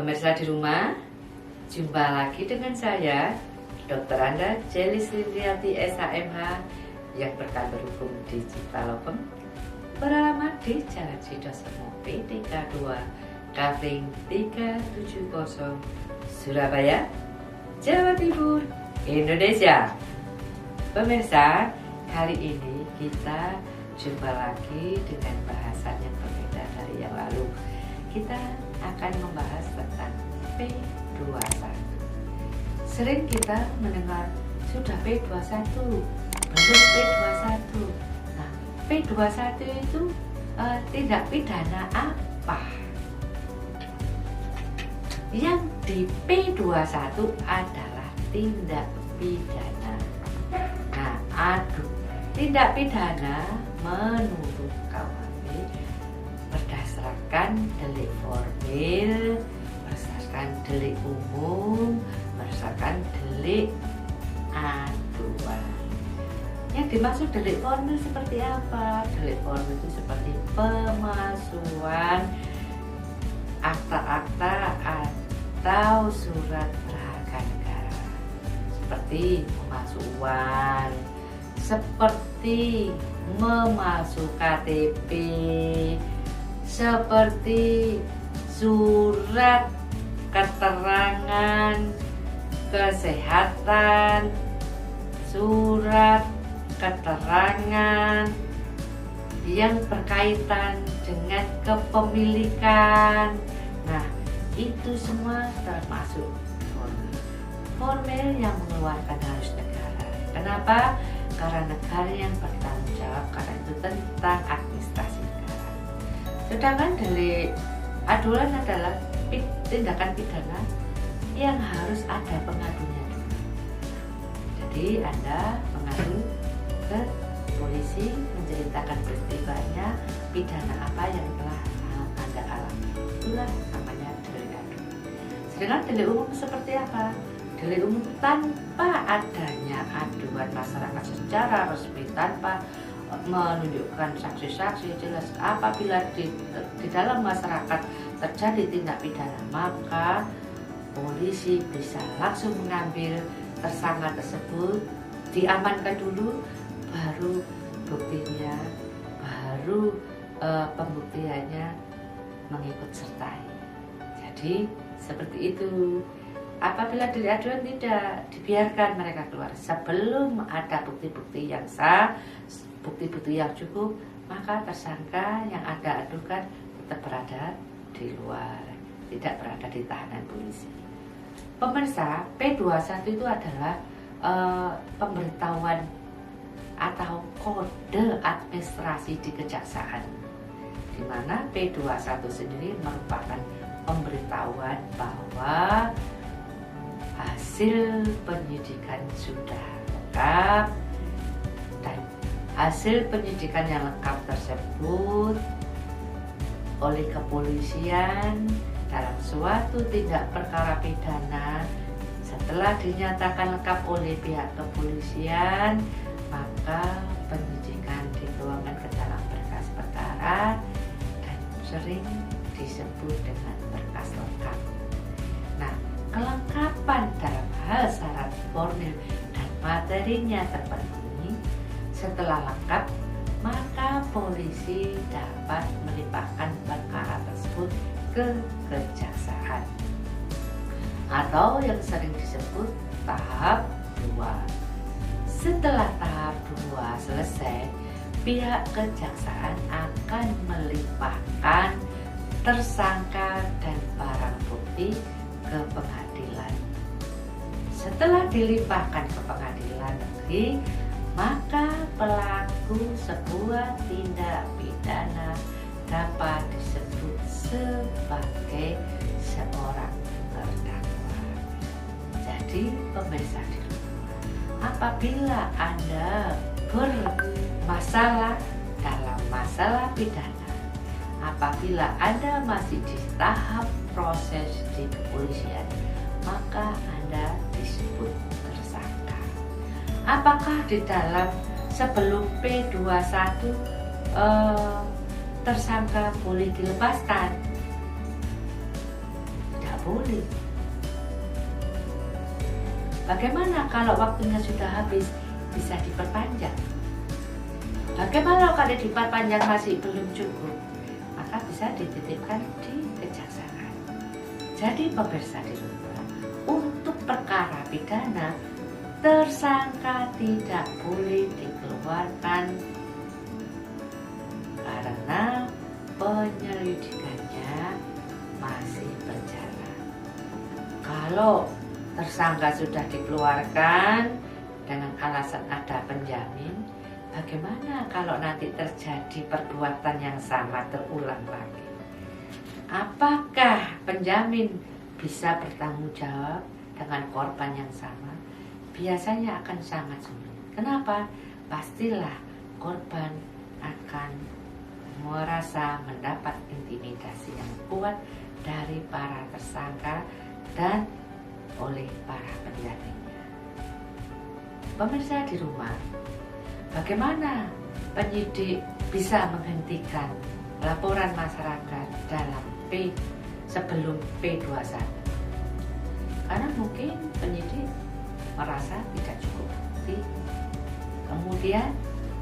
Pemirsa di rumah, jumpa lagi dengan saya, Dr. Anda Jelis Lindriati SHMH yang berkantor hukum di Cipalokem, beralamat di Jalan Sidosomo PTK 2, Kavling 370, Surabaya, Jawa Timur, Indonesia. Pemirsa, kali ini kita jumpa lagi dengan bahasan yang berbeda dari yang lalu. Kita akan membahas tentang P21. Sering kita mendengar sudah P21, belum P21. Nah, P21 itu tindak pidana apa? Yang di P21 adalah tindak pidana. Nah, tindak pidana menurut KUHP berdasarkan delik formil, berdasarkan delik umum, berdasarkan delik aduan. Yang dimaksud delik formil seperti apa? Delik formil itu seperti pemalsuan akta-akta atau surat berharga negara, seperti memalsu uang, seperti memalsu KTP, seperti surat keterangan kesehatan, surat keterangan yang berkaitan dengan kepemilikan. Nah, itu semua termasuk formil yang mengeluarkan harus negara. Kenapa? Karena negara yang bertanggung jawab, karena itu tentang administrasi negara. Sedangkan delik aduan adalah tindakan pidana yang harus ada pengadunya dulu. Jadi Anda mengadu ke polisi, menceritakan peristiwanya, pidana apa yang telah Anda alami. Itulah namanya delik aduan. Sedangkan delik umum seperti apa? Delik umum tanpa adanya aduan masyarakat secara resmi, tanpa menunjukkan saksi-saksi jelas. Apabila di dalam masyarakat terjadi tindak pidana, maka polisi bisa langsung mengambil tersangka tersebut, diamankan dulu, baru buktinya, baru pembuktiannya mengikut sertai. Jadi seperti itu. Apabila delik aduan tidak dibiarkan mereka keluar sebelum ada bukti-bukti yang sah, bukti-bukti yang cukup, maka tersangka yang Anda adukan tetap berada di luar, tidak berada di tahanan polisi. Pemirsa, P21 itu adalah pemberitahuan atau kode administrasi di kejaksaan, di mana P21 sendiri merupakan pemberitahuan bahwa hasil penyidikan sudah lengkap, dan hasil penyidikan yang lengkap tersebut oleh kepolisian dalam suatu tindak perkara pidana setelah dinyatakan lengkap oleh pihak kepolisian, maka penyidikan dituangkan ke dalam berkas perkara dan sering disebut dengan berkas lengkap. Nah, kelengkapan dalam hal syarat formil dan materinya terpenuhi. Setelah lengkap, maka polisi dapat melimpahkan perkara tersebut ke kejaksaan, atau yang sering disebut tahap 2. Setelah tahap 2 selesai, pihak kejaksaan akan melimpahkan tersangka dan barang bukti ke pengadilan. Setelah dilimpahkan ke pengadilan negeri, maka pelaku sebuah tindak pidana dapat disebut sebagai seorang terdakwa. Jadi pemirsa di rumah, apabila Anda bermasalah dalam masalah pidana, apabila Anda masih di tahap proses di kepolisian, maka Anda disebut tersangka. Apakah di dalam sebelum P21 tersangka boleh dilepaskan? Tidak boleh. Bagaimana kalau waktunya sudah habis, bisa diperpanjang? Bagaimana kalau diperpanjang masih belum cukup? Maka bisa dititipkan di kejaksaan. Jadi pemirsa di rumah, untuk perkara pidana, tersangka tidak boleh dikeluarkan karena penyelidikannya masih berjalan. Kalau tersangka sudah dikeluarkan dengan alasan ada penjamin, bagaimana kalau nanti terjadi perbuatan yang sama terulang lagi? Apakah penjamin bisa bertanggung jawab dengan korban yang sama? Biasanya akan sangat sulit. Kenapa? Pastilah korban akan merasa mendapat intimidasi yang kuat dari para tersangka dan oleh para penjaminnya. Pemirsa di rumah, bagaimana penyidik bisa menghentikan laporan masyarakat dalam sebelum P21? Karena mungkin penyidik merasa tidak cukup bukti, kemudian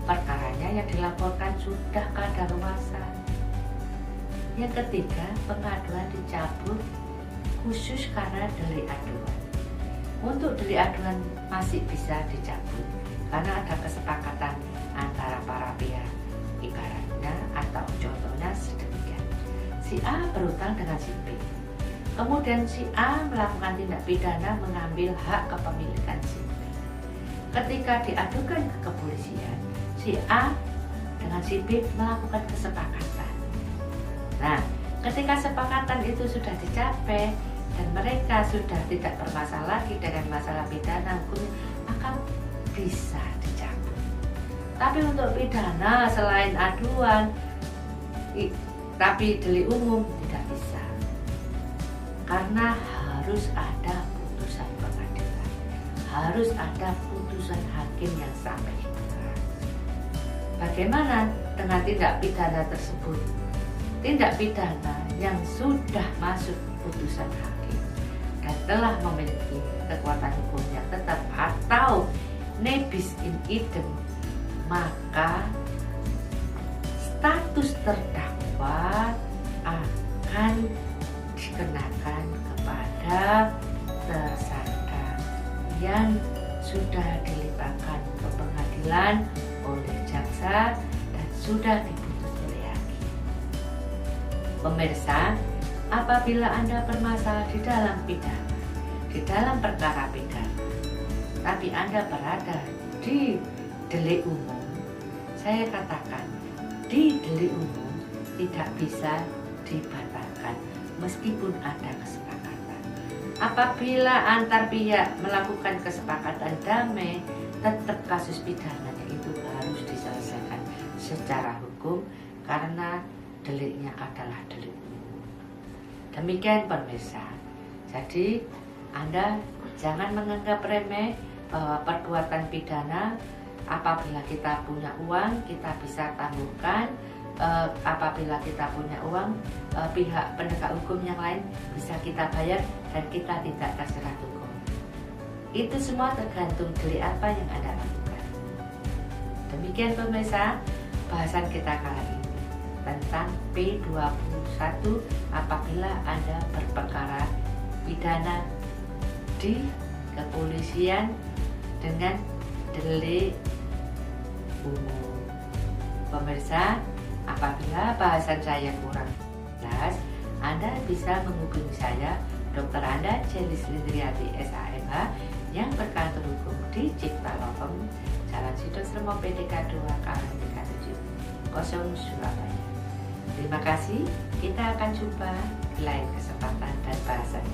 perkaranya yang dilaporkan sudah kadaluarsa. Yang ketiga, pengaduan dicabut khusus karena delik aduan. Untuk delik aduan masih bisa dicabut karena ada kesepakatan antara para pihak. Ibaratnya atau contohnya sedemikian, si A berutang dengan si B, kemudian si A melakukan tindak pidana mengambil hak kepemilikan si B. Ketika diadukan ke kepolisian, si A dengan si B melakukan kesepakatan. Nah, ketika kesepakatan itu sudah dicapai dan mereka sudah tidak bermasalah lagi dengan masalah pidana hukum, maka bisa dicabut. Tapi untuk pidana selain aduan, tapi delik umum tidak bisa, karena harus ada putusan pengadilan, harus ada putusan hakim yang sampai ikhlas. Bagaimana dengan tindak pidana tersebut? Tindak pidana yang sudah masuk putusan hakim dan telah memiliki kekuatan hukum yang tetap atau nebis in idem, maka status terdakwa akan dikenakan kepada tersangka yang sudah dilimpahkan ke pengadilan oleh jaksa dan sudah diputus oleh hakim. Pemirsa, apabila Anda bermasalah di dalam pidana, di dalam perkara pidana, tapi Anda berada di delik umum, saya katakan di delik umum tidak bisa dibatalkan meskipun ada kesepakatan. Apabila antar pihak melakukan kesepakatan damai, tetap kasus pidananya itu harus diselesaikan secara hukum karena deliknya adalah delik umum. Demikian pemirsa. Jadi Anda jangan menganggap remeh bahwa perbuatan pidana apabila kita punya uang kita bisa tangguhkan, apabila kita punya uang pihak penegak hukum yang lain bisa kita bayar dan kita tidak terjerat hukum. Itu semua tergantung delik apa yang Anda lakukan. Demikian pemirsa bahasan kita kali ini tentang P21 apabila Anda berperkara pidana di kepolisian dengan delik umum. Pemirsa, apabila bahasan saya kurang jelas, Anda bisa menghubungi saya, Dr. Anda Celis Lindriati SAMH yang berkantor hukum di Cipta Lopeng, Jalan Sidosermo PDK 2 KM 370 Surabaya. Terima kasih, kita akan jumpa di lain kesempatan dan bahasan.